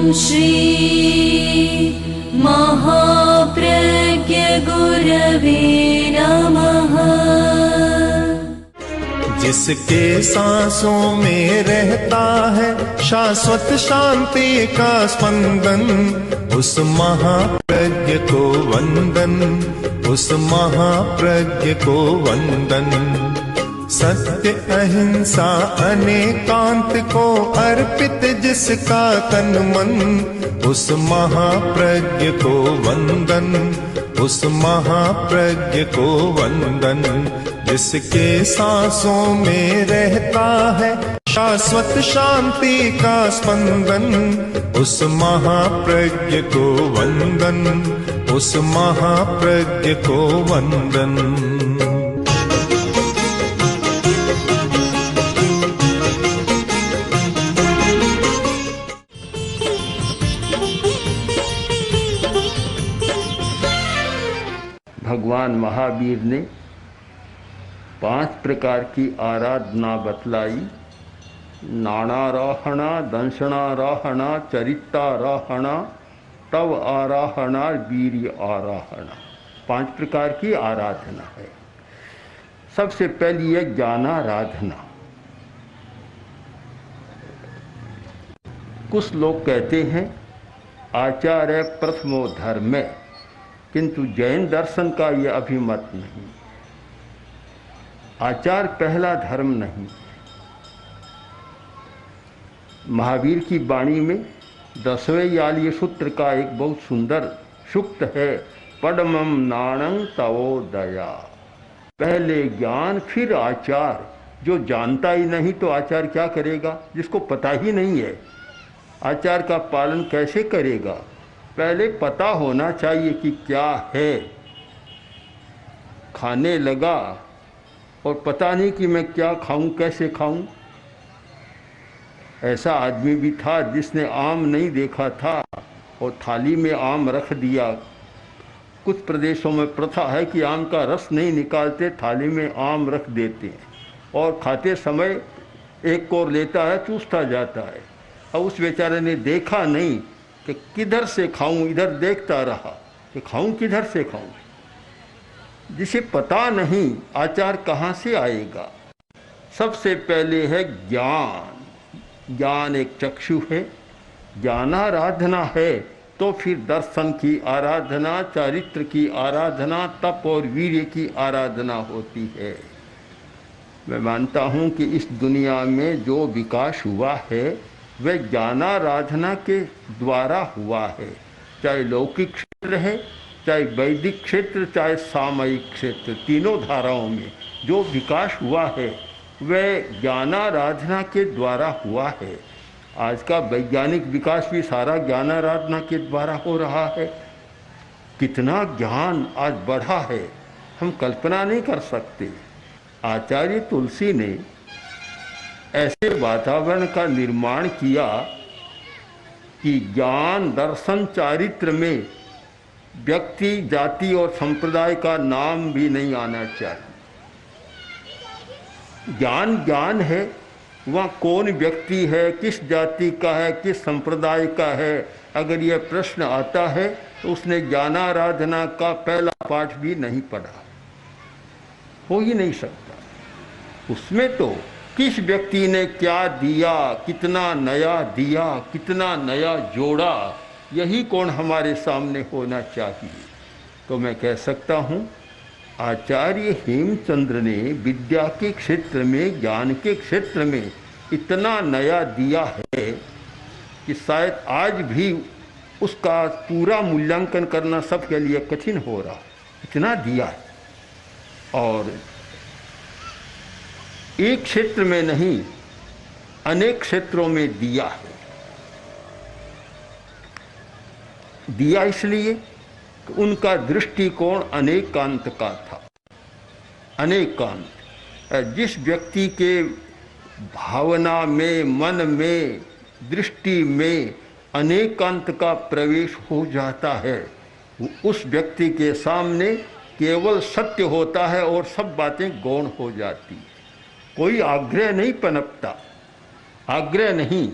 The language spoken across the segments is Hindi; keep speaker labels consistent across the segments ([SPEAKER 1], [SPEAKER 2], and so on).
[SPEAKER 1] श्री महाप्रज्ञ गुरवे नमः।
[SPEAKER 2] जिसके सांसों में रहता है शाश्वत शांति का स्पंदन, उस महाप्रज्ञ को वंदन, उस महाप्रज्ञ को वंदन। सत्य अहिंसा अनेकांत को अर्पित जिसका तन मन, उस महाप्रज्ञ को वंदन, उस महाप्रज्ञ को वंदन। जिसके सांसों में रहता है शाश्वत शांति का स्पंदन, उस महाप्रज्ञ को वंदन, उस महाप्रज्ञ को वंदन।
[SPEAKER 3] भगवान महावीर ने 5 प्रकार की आराधना बतलाई। नाणारोहणा, दंशनारोहणा, चरितारोहणा, तव आरोहणा, वीर्य आरोहणा। 5 प्रकार की आराधना है। सबसे पहली है ज्ञानाराधना। कुछ लोग कहते हैं आचार्य प्रथमो धर्म, किंतु जैन दर्शन का ये अभिमत नहीं। आचार पहला धर्म नहीं। महावीर की वाणी में 10वें यालीय सूत्र का एक बहुत सुंदर सूक्त है, पडमम नाणं तवोदया। पहले ज्ञान फिर आचार। जो जानता ही नहीं तो आचार क्या करेगा? जिसको पता ही नहीं है आचार का पालन कैसे करेगा? पहले पता होना चाहिए कि क्या है। खाने लगा और पता नहीं कि मैं क्या खाऊं, कैसे खाऊं। ऐसा आदमी भी था जिसने आम नहीं देखा था और थाली में आम रख दिया। कुछ प्रदेशों में प्रथा है कि आम का रस नहीं निकालते, थाली में आम रख देते हैं और खाते समय एक कोर लेता है, चूसता जाता है। और उस बेचारे ने देखा नहीं कि किधर से खाऊं, इधर देखता रहा कि खाऊं किधर से खाऊं। जिसे पता नहीं आचार कहाँ से आएगा? सबसे पहले है ज्ञान। ज्ञान एक चक्षु है, ज्ञानाराधना है तो फिर दर्शन की आराधना, चारित्र की आराधना, तप और वीर्य की आराधना होती है। मैं मानता हूँ कि इस दुनिया में जो विकास हुआ है वह ज्ञानाराधना के द्वारा हुआ है। चाहे लौकिक क्षेत्र है, चाहे वैदिक क्षेत्र, चाहे सामयिक क्षेत्र, तीनों धाराओं में जो विकास हुआ है वह ज्ञानाराधना के द्वारा हुआ है। आज का वैज्ञानिक विकास भी सारा ज्ञानाराधना के द्वारा हो रहा है। कितना ज्ञान आज बढ़ा है, हम कल्पना नहीं कर सकते। आचार्य तुलसी ने ऐसे वातावरण का निर्माण किया कि ज्ञान, दर्शन, चारित्र में व्यक्ति, जाति और संप्रदाय का नाम भी नहीं आना चाहिए। ज्ञान ज्ञान है, वहाँ कौन व्यक्ति है, किस जाति का है, किस संप्रदाय का है, अगर यह प्रश्न आता है तो उसने ज्ञानाराधना का पहला पाठ भी नहीं पढ़ा, हो ही नहीं सकता। उसमें तो किस व्यक्ति ने क्या दिया, कितना नया दिया, कितना नया जोड़ा, यही कौन हमारे सामने होना चाहिए। तो मैं कह सकता हूँ आचार्य हेमचंद्र ने विद्या के क्षेत्र में, ज्ञान के क्षेत्र में इतना नया दिया है कि शायद आज भी उसका पूरा मूल्यांकन करना सबके लिए कठिन हो रहा। इतना दिया है और एक क्षेत्र में नहीं, अनेक क्षेत्रों में दिया है। दिया इसलिए कि उनका दृष्टिकोण अनेकांत का था। अनेकांत, जिस व्यक्ति के भावना में, मन में, दृष्टि में अनेकांत का प्रवेश हो जाता है, उस व्यक्ति के सामने केवल सत्य होता है और सब बातें गौण हो जाती है। कोई आग्रह नहीं पनपता, आग्रह नहीं।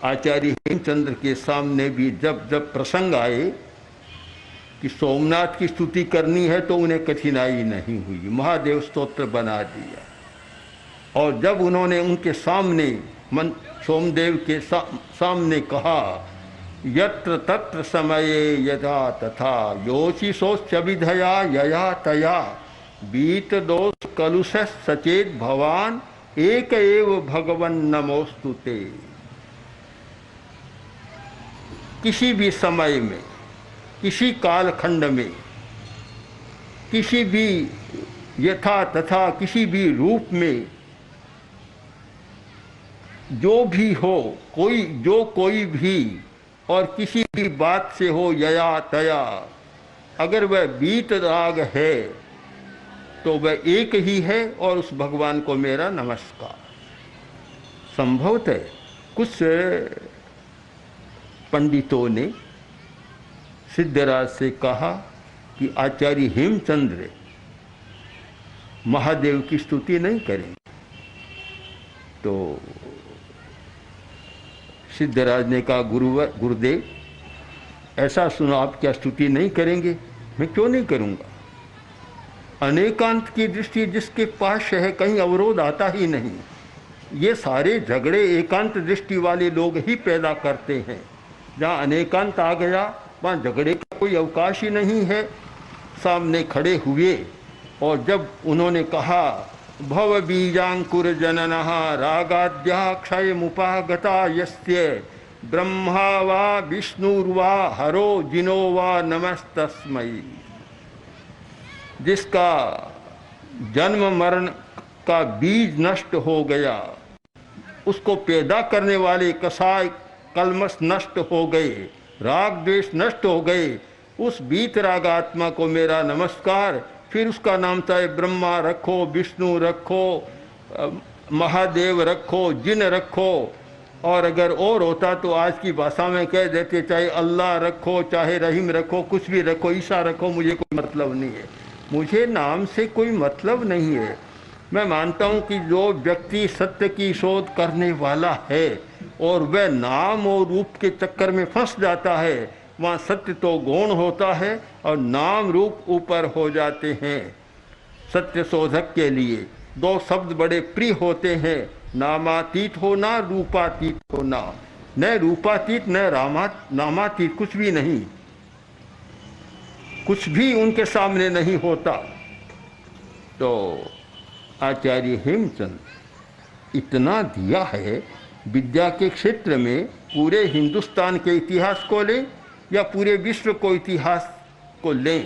[SPEAKER 3] आचार्य हेमचंद्र के सामने भी जब जब प्रसंग आए कि सोमनाथ की स्तुति करनी है तो उन्हें कठिनाई नहीं हुई, महादेव स्तोत्र बना दिया। और जब उन्होंने उनके सामने सोमदेव के सामने कहा, यत्र तत्र समये यथा तथा योचिषोश्चविधया यया तया बीत दोष कलुष सचेत भवान एक एव भगवन नमोस्तुते। किसी भी समय में, किसी कालखंड में, किसी भी यथा तथा किसी भी रूप में जो भी हो, कोई भी और किसी भी बात से हो यया तया, अगर वह बीत राग है तो वह एक ही है और उस भगवान को मेरा नमस्कार। संभवतः कुछ पंडितों ने सिद्धराज से कहा कि आचार्य हेमचंद्र महादेव की स्तुति नहीं करेंगे। तो सिद्धराज ने कहा, गुरुदेव ऐसा सुना, आप क्या स्तुति नहीं करेंगे? मैं क्यों नहीं करूँगा? अनेकांत की दृष्टि जिसके पास है कहीं अवरोध आता ही नहीं। ये सारे झगड़े एकांत दृष्टि वाले लोग ही पैदा करते हैं। जहाँ अनेकांत आ गया वहाँ झगड़े का कोई अवकाश ही नहीं है। सामने खड़े हुए और जब उन्होंने कहा, भव बीजांकुर जननः रागाद्याक्षय मुपागता यस्य ब्रह्मा वा विष्णुर्वा हरो जिनो वा नमस्तस्मै। जिसका जन्म मरण का बीज नष्ट हो गया, उसको पैदा करने वाले कसाय कलमश नष्ट हो गए, राग द्वेष नष्ट हो गए, उस बीत रागात्मा को मेरा नमस्कार। फिर उसका नाम चाहे ब्रह्मा रखो, विष्णु रखो, महादेव रखो, जिन रखो, और अगर और होता तो आज की भाषा में कह देते चाहे अल्लाह रखो, चाहे रहीम रखो, कुछ भी रखो, ईसा रखो, मुझे कोई मतलब नहीं है। मुझे नाम से कोई मतलब नहीं है। मैं मानता हूँ कि जो व्यक्ति सत्य की शोध करने वाला है और वह नाम और रूप के चक्कर में फंस जाता है, वहाँ सत्य तो गौण होता है और नाम रूप ऊपर हो जाते हैं। सत्य शोधक के लिए दो शब्द बड़े प्रिय होते हैं, नामातीत होना, रूपातीत होना। न रूपातीत न नामातीत, कुछ भी नहीं, कुछ भी उनके सामने नहीं होता। तो आचार्य हेमचंद इतना दिया है विद्या के क्षेत्र में, पूरे हिंदुस्तान के इतिहास को लें या पूरे विश्व को इतिहास को लें,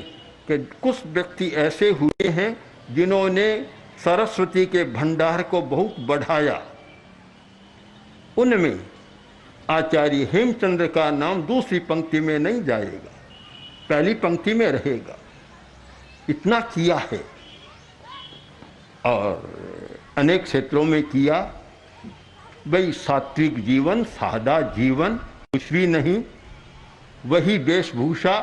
[SPEAKER 3] कि कुछ व्यक्ति ऐसे हुए हैं जिन्होंने सरस्वती के भंडार को बहुत बढ़ाया। उनमें आचार्य हेमचंद्र का नाम दूसरी पंक्ति में नहीं जाएगा, पहली पंक्ति में रहेगा। इतना किया है और अनेक क्षेत्रों में किया। भाई सात्विक जीवन, सादा जीवन, कुछ भी नहीं, वही वेशभूषा,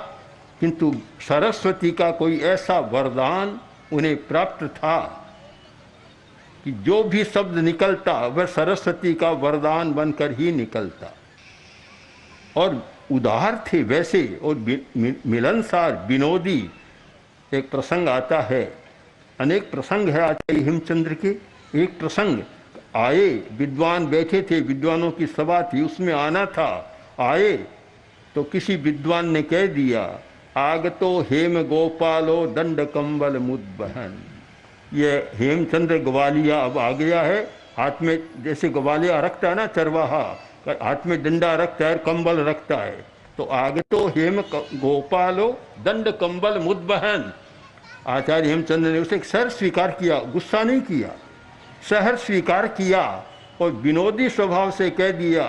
[SPEAKER 3] किंतु सरस्वती का कोई ऐसा वरदान उन्हें प्राप्त था कि जो भी शब्द निकलता वह सरस्वती का वरदान बनकर ही निकलता। और उदार थे वैसे और मिलनसार, विनोदी। एक प्रसंग आता है, अनेक प्रसंग है आचार्य हेमचंद्र के। एक प्रसंग आए, विद्वान बैठे थे, विद्वानों की सभा थी, उसमें आना था। आए तो किसी विद्वान ने कह दिया, आगतो हेम गोपालो दंड कंबल मुद्बहन। ये हेमचंद्र ग्वालिया अब आ गया है, हाथ में जैसे ग्वालिया रखता है ना चरवाहा, हाथ में डंडा रखता है, कंबल रखता है। तो आगतो हेम गोपालो दंड कंबल मुद्बहन। आचार्य हेमचंद्र ने उसे सर स्वीकार किया, गुस्सा नहीं किया, सहर स्वीकार किया और विनोदी स्वभाव से कह दिया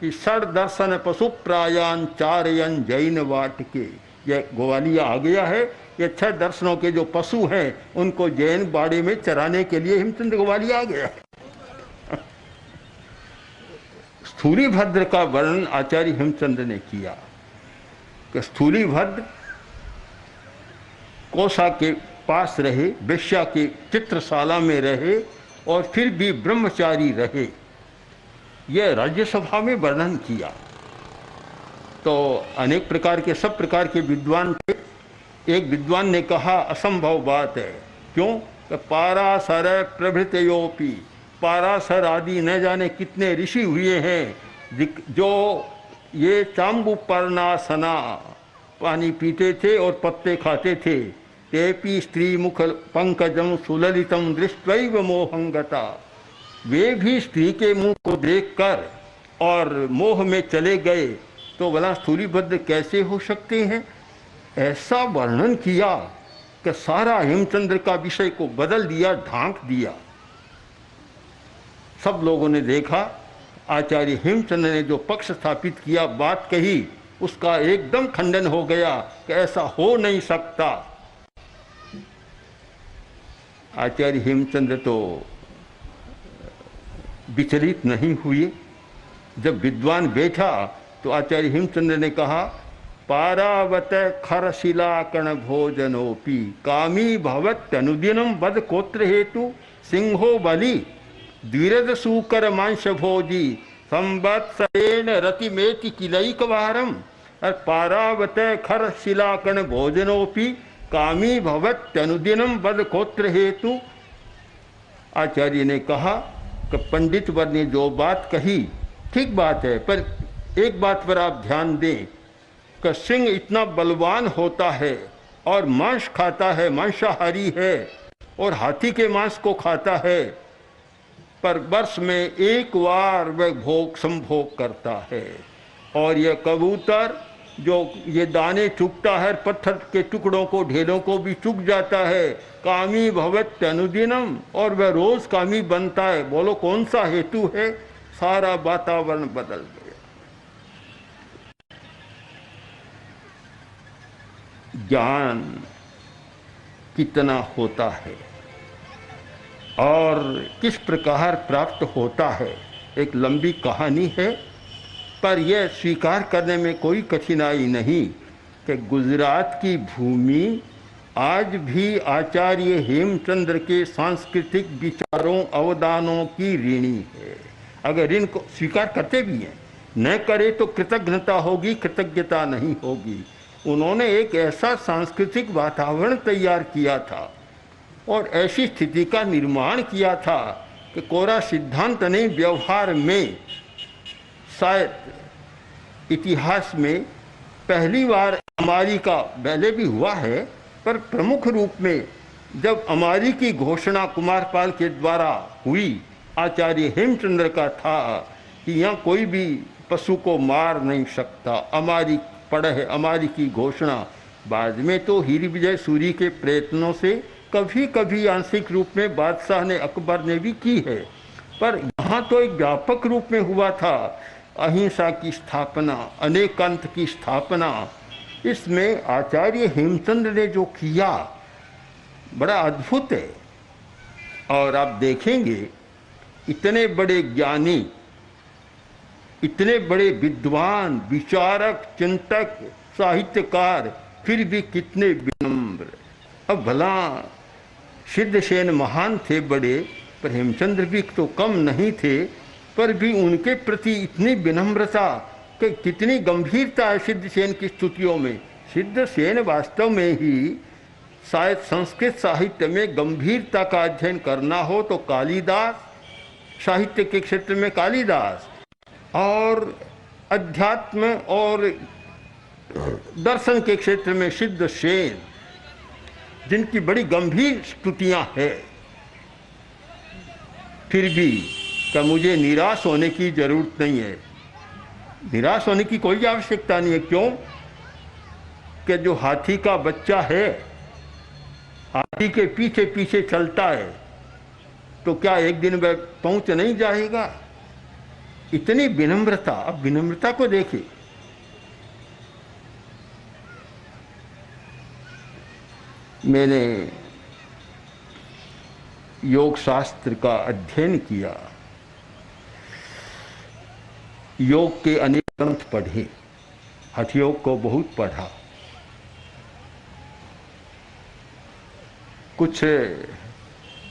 [SPEAKER 3] कि सर दर्शन पशु प्रायान चारयन जैन वाट के। यह ग्वालिया आ गया है, ये 6 दर्शनों के जो पशु हैं उनको जैन बाड़े में चराने के लिए हेमचंद्र ग्वालिया आ गया। स्थूलीभद्र का वर्णन आचार्य हेमचंद्र ने किया कि स्थूलीभद्र कोसा के पास रहे, वेश्या के चित्रशाला में रहे और फिर भी ब्रह्मचारी रहे। ये राज्यसभा में वर्णन किया। तो अनेक प्रकार के, सब प्रकार के विद्वान थे। एक विद्वान ने कहा असंभव बात है। क्यों? कि पाराशर प्रभृतयोपि, पाराशर आदि न जाने कितने ऋषि हुए हैं जो ये चाम्बुपर्णासना पानी पीते थे और पत्ते खाते थे। तेपि स्त्री मुख पंकजम सुललितम दृष्ट्वैव मोहंगता, वे भी स्त्री के मुंह को देखकर और मोह में चले गए। तो भला स्थूलिभद्र कैसे हो सकते हैं? ऐसा वर्णन किया कि सारा हेमचंद्र का विषय को बदल दिया, ढांक दिया। सब लोगों ने देखा आचार्य हेमचंद्र ने जो पक्ष स्थापित किया, बात कही, उसका एकदम खंडन हो गया कि ऐसा हो नहीं सकता। आचार्य हेमचंद्र तो विचलित नहीं हुए। जब विद्वान बैठा तो आचार्य हेमचंद्र ने कहा पारावत खरशिला कण भोजनोपि कामी भवत अनुदिनम वद कोत्र हेतु सिंहो बलि द्विरद सूकर मांस भोजी संवत्सरेण रतिमेति किलैक वारम। और पारावत खरशिला कण भोजनोपि कामी भवत अनुदिनम वद कोत्र हेतु। आचार्य ने कहा कि पंडित वर ने जो बात कही ठीक बात है, पर एक बात पर आप ध्यान दें कि सिंह इतना बलवान होता है और मांस खाता है, मांसाहारी है और हाथी के मांस को खाता है, पर वर्ष में एक बार वह भोग संभोग करता है। और यह कबूतर जो ये दाने चुगता है, पत्थर के टुकड़ों को, ढेलों को भी चुग जाता है। कामी भवत अनुदिनम, और वह रोज कामी बनता है। बोलो कौन सा हेतु है? सारा वातावरण बदल गया। ज्ञान कितना होता है और किस प्रकार प्राप्त होता है, एक लंबी कहानी है, पर यह स्वीकार करने में कोई कठिनाई नहीं कि गुजरात की भूमि आज भी आचार्य हेमचंद्र के सांस्कृतिक विचारों, अवदानों की ऋणी है। अगर ऋण को स्वीकार करते भी हैं, न करे तो कृतज्ञता होगी, कृतज्ञता नहीं होगी। उन्होंने एक ऐसा सांस्कृतिक वातावरण तैयार किया था और ऐसी स्थिति का निर्माण किया था कि कोरा सिद्धांत नहीं, व्यवहार में शायद इतिहास में पहली बार अमारी का, पहले भी हुआ है पर प्रमुख रूप में जब अमारी की घोषणा कुमारपाल के द्वारा हुई, आचार्य हेमचंद्र का था कि यहाँ कोई भी पशु को मार नहीं सकता। अमारी पड़ है, अमारी की घोषणा। बाद में तो हीर विजय सूरी के प्रयत्नों से कभी कभी आंशिक रूप में बादशाह ने, अकबर ने भी की है, पर यहाँ तो एक व्यापक रूप में हुआ था। अहिंसा की स्थापना, अनेकांत की स्थापना, इसमें आचार्य हेमचंद्र ने जो किया बड़ा अद्भुत है। और आप देखेंगे इतने बड़े ज्ञानी, इतने बड़े विद्वान, विचारक, चिंतक, साहित्यकार, फिर भी कितने विनम्र। अब भला सिद्धसेन महान थे बड़े, पर हेमचंद्र भी तो कम नहीं थे, पर भी उनके प्रति इतनी विनम्रता कि कितनी गंभीरता है सिद्धसेन की स्तुतियों में। सिद्धसेन वास्तव में ही शायद संस्कृत साहित्य में गंभीरता का अध्ययन करना हो तो कालिदास, साहित्य के क्षेत्र में कालिदास, और अध्यात्म और दर्शन के क्षेत्र में सिद्धसेन, जिनकी बड़ी गंभीर स्तुतियां हैं। फिर भी क्या मुझे निराश होने की जरूरत नहीं है, निराश होने की कोई आवश्यकता नहीं है। क्यों? कि जो हाथी का बच्चा है, हाथी के पीछे पीछे चलता है, तो क्या एक दिन वह पहुंच नहीं जाएगा? इतनी विनम्रता। अब विनम्रता को देखिए। मैंने योग शास्त्र का अध्ययन किया, योग के अनेक ग्रंथ पढ़े, हठयोग को बहुत पढ़ा, कुछ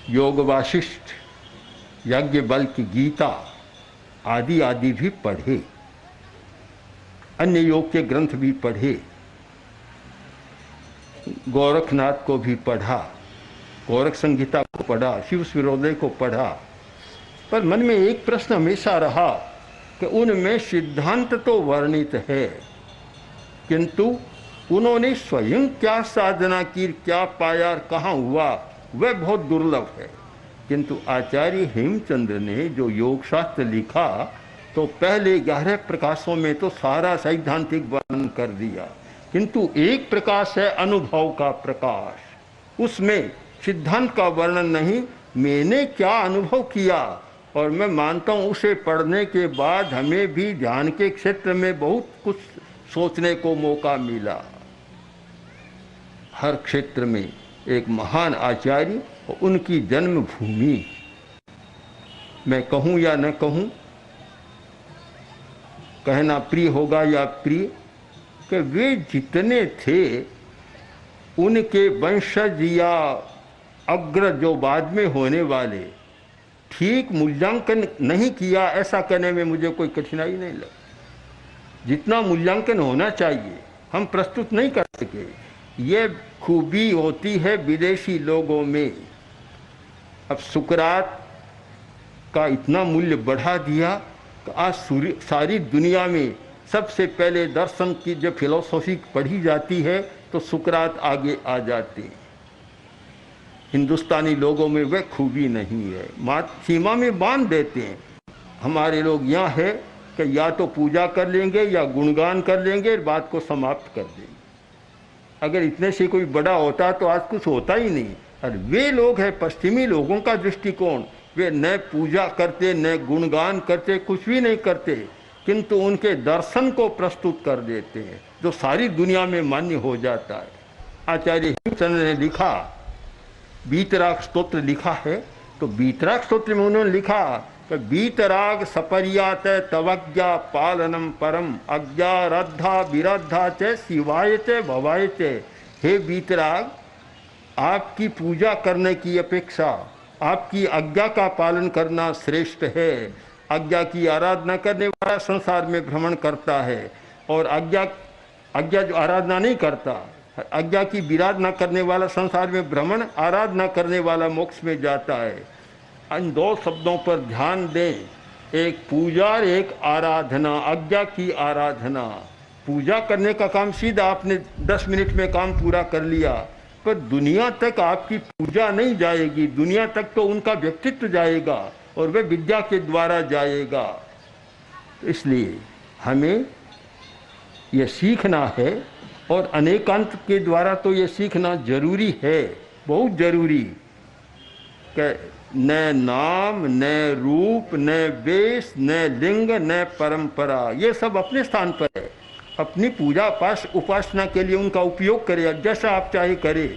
[SPEAKER 3] योग वाशिष्ठ, याज्ञवल्क्य, गीता, आदि आदि भी पढ़े, अन्य योग के ग्रंथ भी पढ़े, गोरखनाथ को भी पढ़ा, गोरख संहिता को पढ़ा, शिव सूर्योदय को पढ़ा, पर मन में एक प्रश्न हमेशा रहा कि उनमें सिद्धांत तो वर्णित है, किंतु उन्होंने स्वयं क्या साधना की, क्या पाया, कहाँ हुआ, वह बहुत दुर्लभ है। किंतु आचार्य हेमचंद्र ने जो योग शास्त्र लिखा तो पहले 11 प्रकाशों में तो सारा सैद्धांतिक वर्णन कर दिया, किंतु एक प्रकाश है अनुभव का प्रकाश, उसमें सिद्धांत का वर्णन नहीं, मैंने क्या अनुभव किया। और मैं मानता हूँ उसे पढ़ने के बाद हमें भी ध्यान के क्षेत्र में बहुत कुछ सोचने को मौका मिला। हर क्षेत्र में एक महान आचार्य और उनकी जन्मभूमि, मैं कहूँ या न कहूँ, कहना प्रिय होगा या प्रिय, कि वे जितने थे उनके वंशज या अग्रज जो बाद में होने वाले ठीक मूल्यांकन नहीं किया, ऐसा कहने में मुझे कोई कठिनाई नहीं लगी। जितना मूल्यांकन होना चाहिए हम प्रस्तुत नहीं कर सके, ये खूबी होती है विदेशी लोगों में। अब सुकरात का इतना मूल्य बढ़ा दिया कि आज सारी दुनिया में सबसे पहले दर्शन की जो फिलोसॉफी पढ़ी जाती है तो सुकरात आगे आ जाते हैं। हिंदुस्तानी लोगों में वह खूबी नहीं है, मात सीमा में बांध देते हैं। हमारे लोग यहाँ है कि या तो पूजा कर लेंगे या गुणगान कर लेंगे, बात को समाप्त कर देंगे। अगर इतने से कोई बड़ा होता तो आज कुछ होता ही नहीं। और वे लोग हैं पश्चिमी लोगों का दृष्टिकोण, वे न पूजा करते न गुणगान करते, कुछ भी नहीं करते, किंतु उनके दर्शन को प्रस्तुत कर देते हैं जो सारी दुनिया में मान्य हो जाता है। आचार्य हेमचंद्र ने लिखा, बीतराग स्तोत्र लिखा है, तो बीतराग स्तोत्र में उन्होंने लिखा कि बीतराग सपर्यात तवज्ञा पालनम परम अज्ञा रद्धा विरद्धा च शिवाय च भवाय च। हे बीतराग, आपकी पूजा करने की अपेक्षा आपकी आज्ञा का पालन करना श्रेष्ठ है। आज्ञा की आराधना करने वाला संसार में भ्रमण करता है, और आज्ञा जो आराधना नहीं करता, आज्ञा की विराधना करने वाला संसार में भ्रमण, आराधना करने वाला मोक्ष में जाता है। इन दो शब्दों पर ध्यान दें, एक पूजा और एक आराधना। आज्ञा की आराधना, पूजा करने का काम सीधा आपने 10 मिनट में काम पूरा कर लिया, पर दुनिया तक आपकी पूजा नहीं जाएगी, दुनिया तक तो उनका व्यक्तित्व जाएगा और वह विद्या के द्वारा जाएगा। तो इसलिए हमें यह सीखना है, और अनेकांत के द्वारा तो ये सीखना जरूरी है, बहुत जरूरी, कि न नाम न रूप न वेश न लिंग न परंपरा, ये सब अपने स्थान पर है। अपनी पूजा पाठ उपासना के लिए उनका उपयोग करें, जैसा आप चाहे करें,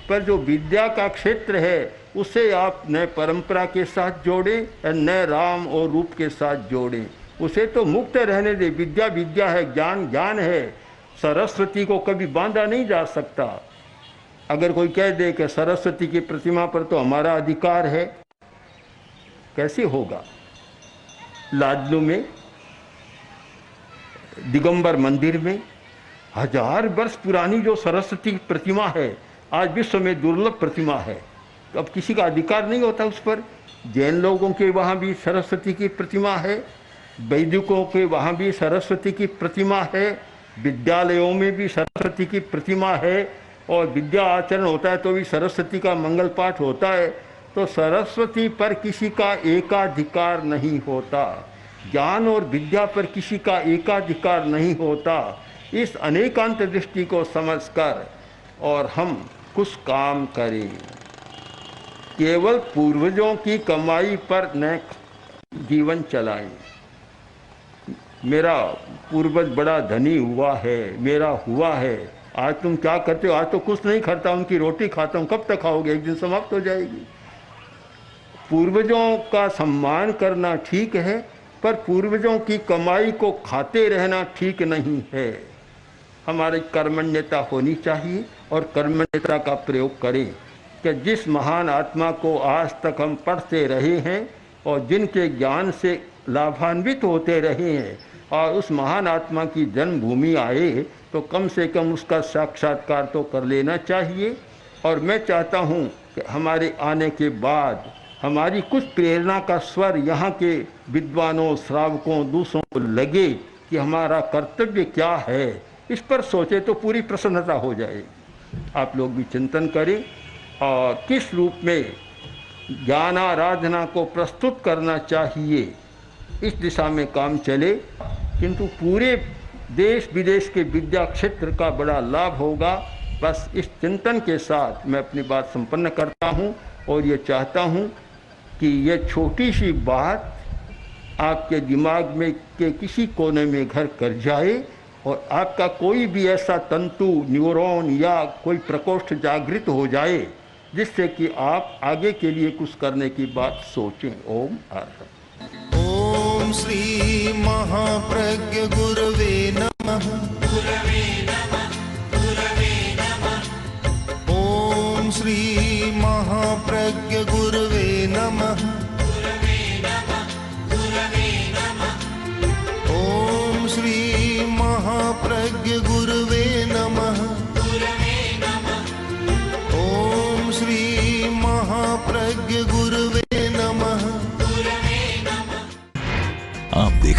[SPEAKER 3] पर जो विद्या का क्षेत्र है उसे आप न परंपरा के साथ जोड़ें न राम और रूप के साथ जोड़ें। उसे तो मुक्त रहने दें। विद्या विद्या है, ज्ञान ज्ञान है। सरस्वती को कभी बांधा नहीं जा सकता। अगर कोई कह दे कि सरस्वती की प्रतिमा पर तो हमारा अधिकार है, कैसे होगा? लाडलू में दिगंबर मंदिर में 1000 वर्ष पुरानी जो सरस्वती की प्रतिमा है, आज विश्व में दुर्लभ प्रतिमा है, तो अब किसी का अधिकार नहीं होता उस पर। जैन लोगों के वहाँ भी सरस्वती की प्रतिमा है, वैदिकों के वहाँ भी सरस्वती की प्रतिमा है, विद्यालयों में भी सरस्वती की प्रतिमा है, और विद्या आचरण होता है तो भी सरस्वती का मंगल पाठ होता है। तो सरस्वती पर किसी का एकाधिकार नहीं होता, ज्ञान और विद्या पर किसी का एकाधिकार नहीं होता। इस अनेकांत दृष्टि को समझकर और हम कुछ काम करें, केवल पूर्वजों की कमाई पर न जीवन चलाएं। मेरा पूर्वज बड़ा धनी हुआ है, मेरा हुआ है, आज तुम क्या करते हो? आज तो कुछ नहीं खाता, उनकी रोटी खाता हूँ। कब तक खाओगे? एक दिन समाप्त हो जाएगी। पूर्वजों का सम्मान करना ठीक है, पर पूर्वजों की कमाई को खाते रहना ठीक नहीं है। हमारी कर्मण्यता होनी चाहिए, और कर्मण्यता का प्रयोग करें कि जिस महान आत्मा को आज तक हम पढ़ते रहे हैं और जिनके ज्ञान से लाभान्वित होते रहे हैं और उस महान आत्मा की जन्मभूमि आए तो कम से कम उसका साक्षात्कार तो कर लेना चाहिए। और मैं चाहता हूँ कि हमारे आने के बाद हमारी कुछ प्रेरणा का स्वर यहाँ के विद्वानों, श्रावकों, दूसरों को लगे कि हमारा कर्तव्य क्या है, इस पर सोचे तो पूरी प्रसन्नता हो जाए। आप लोग भी चिंतन करें और किस रूप में ज्ञान आराधना को प्रस्तुत करना चाहिए, इस दिशा में काम चले। किंतु पूरे देश विदेश के विद्या क्षेत्र का बड़ा लाभ होगा। बस इस चिंतन के साथ मैं अपनी बात संपन्न करता हूँ और ये चाहता हूँ कि ये छोटी सी बात आपके दिमाग में के किसी कोने में घर कर जाए और आपका कोई भी ऐसा तंतु, न्यूरॉन या कोई प्रकोष्ठ जागृत हो जाए जिससे कि आप आगे के लिए कुछ करने की बात सोचें। ओम अर्हम्।
[SPEAKER 2] ओम श्री महाप्रज्ञ गुरवे नमः। ओम श्री महाप्रज्ञ गुरवे नमः। ओम श्री महाप्रज्ञ गुरवे नमः। ओम श्री महाप्रज्ञ गुरवे